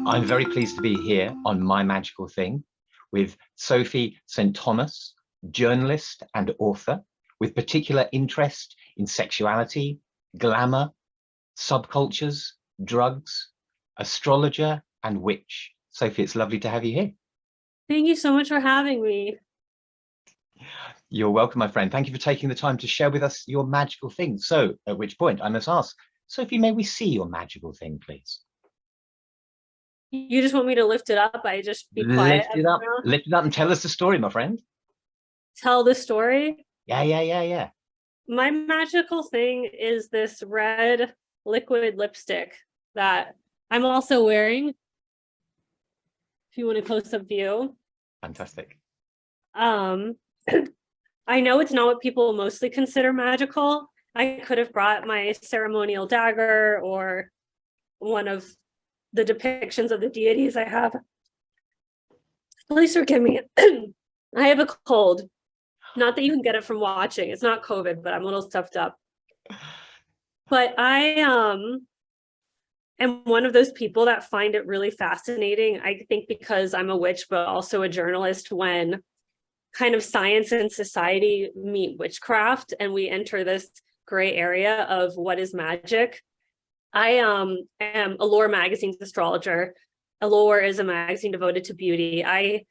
I'm very pleased to be here on My Magical Thing with Sophie Saint Thomas, journalist and author with particular interest in sexuality, glamour, subcultures, drugs, astrologer and witch. Sophie, it's lovely to have you here. Thank you so much for having me. You're welcome, my friend. Thank you for taking the time to share with us your magical thing. So, at which point I must ask, Sophie, may we see your magical thing, please? You just want me to lift it up? I just be quiet. Lift it up and tell us the story, my friend. Tell the story? Yeah. My magical thing is this red liquid lipstick that I'm also wearing. If you want a close-up view. Fantastic. I know it's not what people mostly consider magical. I could have brought my ceremonial dagger or one of the depictions of the deities I have. Please forgive me. I have a cold. Not that you can get it from watching. It's not COVID, but I'm a little stuffed up. But I am one of those people that find it really fascinating. I think because I'm a witch, but also a journalist, when kind of science and society meet witchcraft and we enter this gray area of what is magic. I am Allure Magazine's astrologer. Allure is a magazine devoted to beauty. I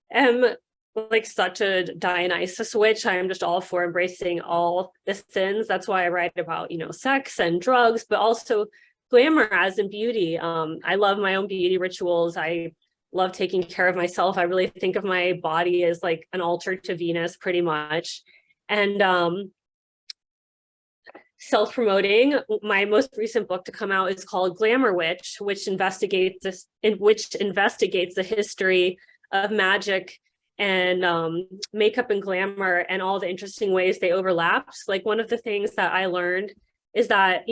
am like such a Dionysus witch. I am just all for embracing all the sins. That's why I write about, sex and drugs, but also glamour as in beauty. I love my own beauty rituals. I love taking care of myself. I really think of my body as like an altar to Venus, pretty much. And self-promoting, my most recent book to come out is called Glamour Witch, which investigates the history of magic and makeup and glamour and all the interesting ways they overlap. Like, one of the things that I learned is that,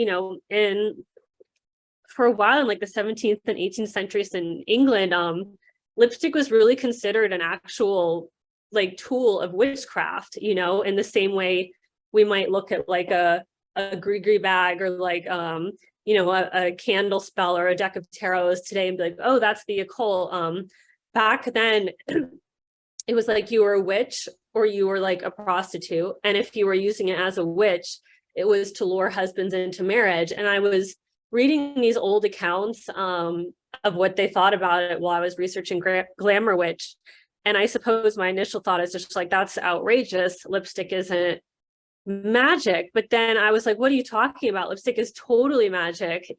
for a while in like the 17th and 18th centuries in England, lipstick was really considered an actual like tool of witchcraft, in the same way we might look at like a gree bag or like, a candle spell or a deck of tarots today and be like, oh, that's the occult. Back then, it was like you were a witch or you were like a prostitute. And if you were using it as a witch, it was to lure husbands into marriage. And I was reading these old accounts of what they thought about it while I was researching Glamour Witch. And I suppose my initial thought is just like, that's outrageous. Lipstick isn't magic. But then I was like, what are you talking about? Lipstick is totally magic,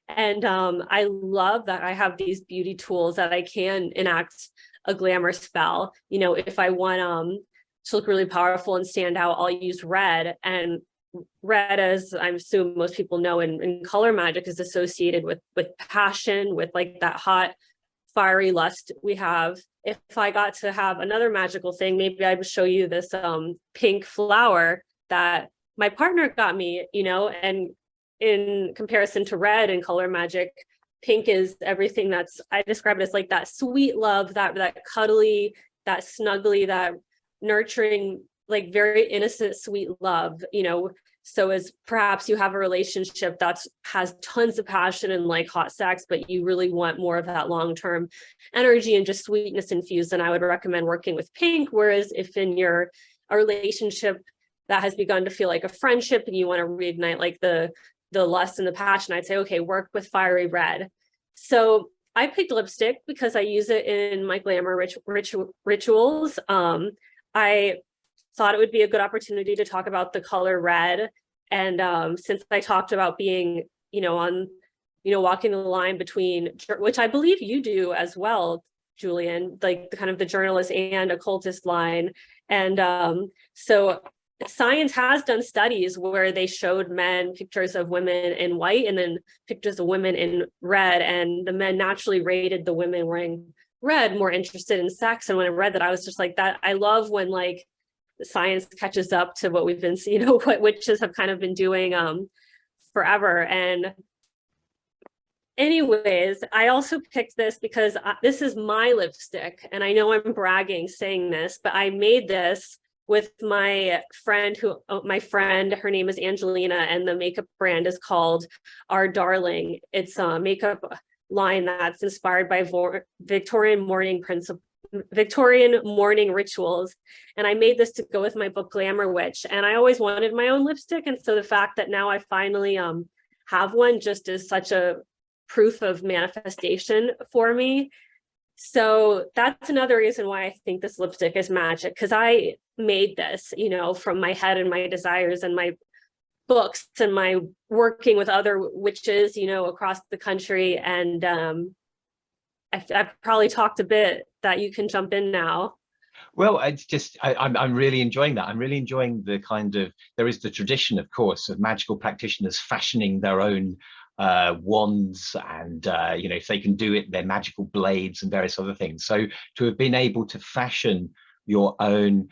And I love that I have these beauty tools that I can enact a glamour spell. If I want to look really powerful and stand out, I'll use red. And red, as I assume most people know in color magic, is associated with passion, with like that hot, fiery lust we have. If I got to have another magical thing, maybe I would show you this pink flower that my partner got me, and in comparison to red in color magic, pink is everything I describe it as like that sweet love, that cuddly, that snuggly, that nurturing, like very innocent, sweet love, So as perhaps you have a relationship that has tons of passion and like hot sex, but you really want more of that long-term energy and just sweetness infused, then I would recommend working with pink. Whereas if in a relationship that has begun to feel like a friendship and you want to reignite like the lust and the passion, I'd say, okay, work with fiery red. So I picked lipstick because I use it in my glamour rituals. I thought it would be a good opportunity to talk about the color red. And since I talked about being, walking the line between, which I believe you do as well, Julian, like the kind of the journalist and occultist line. And so science has done studies where they showed men pictures of women in white and then pictures of women in red. And the men naturally rated the women wearing red more interested in sex. And when I read that, I was just like, that I love when like science catches up to what we've been seeing, what witches have kind of been doing forever. And anyways, I also picked this because this is my lipstick, and I know I'm bragging saying this, but I made this with my friend her name is Angelina, and the makeup brand is called Our Darling. It's makeup line that's inspired by Victorian morning rituals. And I made this to go with my book Glamour Witch. And I always wanted my own lipstick. And so the fact that now I finally have one just is such a proof of manifestation for me. So that's another reason why I think this lipstick is magic, because I made this, you know, from my head and my desires and my books and my working with other witches, you know, across the country. And I've probably talked a bit that you can jump in now. Well, I'm really enjoying that. I'm really enjoying the kind of, there is the tradition, of course, of magical practitioners fashioning their own wands and, you know, if they can do it, their magical blades and various other things. So to have been able to fashion your own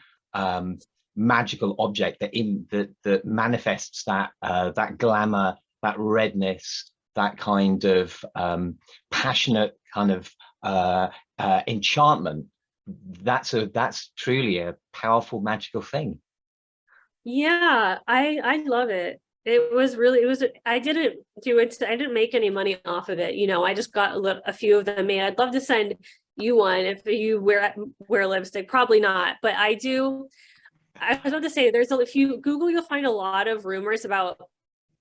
magical object that manifests that that glamour, that redness, that kind of passionate kind of enchantment, that's truly a powerful magical thing. Yeah, I love it. I didn't make any money off of it, you know. I just got a few of them made. I'd love to send you one if you wear lipstick. Probably not, but I do. I was about to say, if you Google, you'll find a lot of rumors about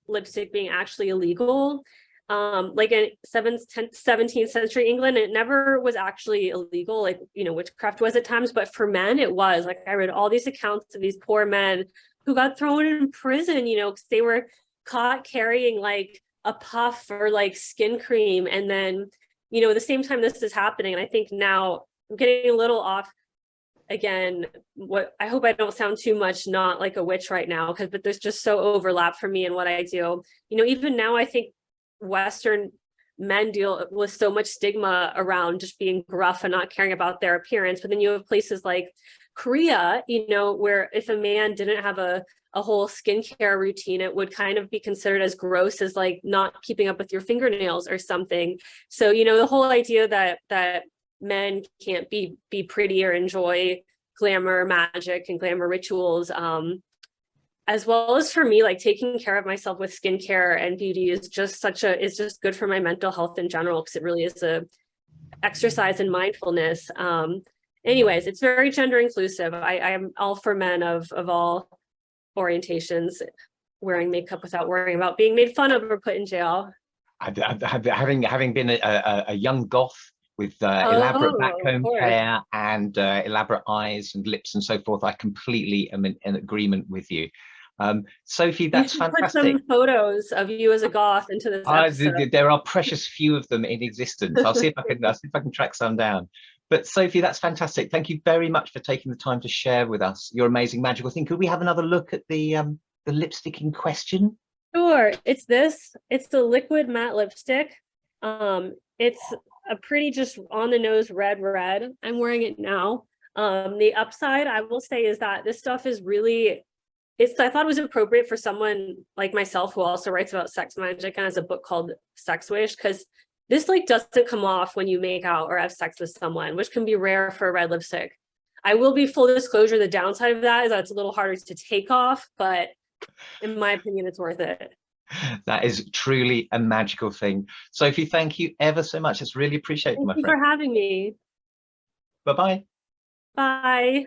lipstick being actually illegal. Like in 17th century England, it never was actually illegal, like, you know, witchcraft was at times, but for men it was. Like, I read all these accounts of these poor men who got thrown in prison, you know, because they were caught carrying like a puff or like skin cream. And then, you know, at the same time this is happening, and I think now I'm getting a little off again, what I hope I don't sound too much not like a witch right now, but there's just so overlap for me and what I do. You know, even now I think Western men deal with so much stigma around just being gruff and not caring about their appearance. But then you have places like Korea, you know, where if a man didn't have a whole skincare routine, it would kind of be considered as gross as like not keeping up with your fingernails or something. So, you know, the whole idea that men can't be pretty or enjoy glamour magic and glamour rituals, as well as for me, like taking care of myself with skincare and beauty is just good for my mental health in general, because it really is a exercise in mindfulness. Anyways, it's very gender inclusive. I am all for men of all orientations wearing makeup without worrying about being made fun of or put in jail. Having been a young goth with elaborate backcomb hair and elaborate eyes and lips and so forth, I completely am in agreement with you. Sophie, that's fantastic. Put some photos of you as a goth into this episode. There are precious few of them in existence. I'll see if I can track some down. But Sophie, that's fantastic. Thank you very much for taking the time to share with us your amazing magical thing. Could we have another look at the lipstick in question? Sure. It's the liquid matte lipstick. It's a pretty just on the nose red. I'm wearing it now. The upside, I will say, is that this stuff is really, I thought it was appropriate for someone like myself who also writes about sex magic and has a book called Sex Wish, because this like doesn't come off when you make out or have sex with someone, which can be rare for a red lipstick. I will be full disclosure, the downside of that is that it's a little harder to take off, but in my opinion, it's worth it. That is truly a magical thing. Sophie, thank you ever so much. It's really appreciated, my friend. Thank you for having me. Bye-bye. Bye.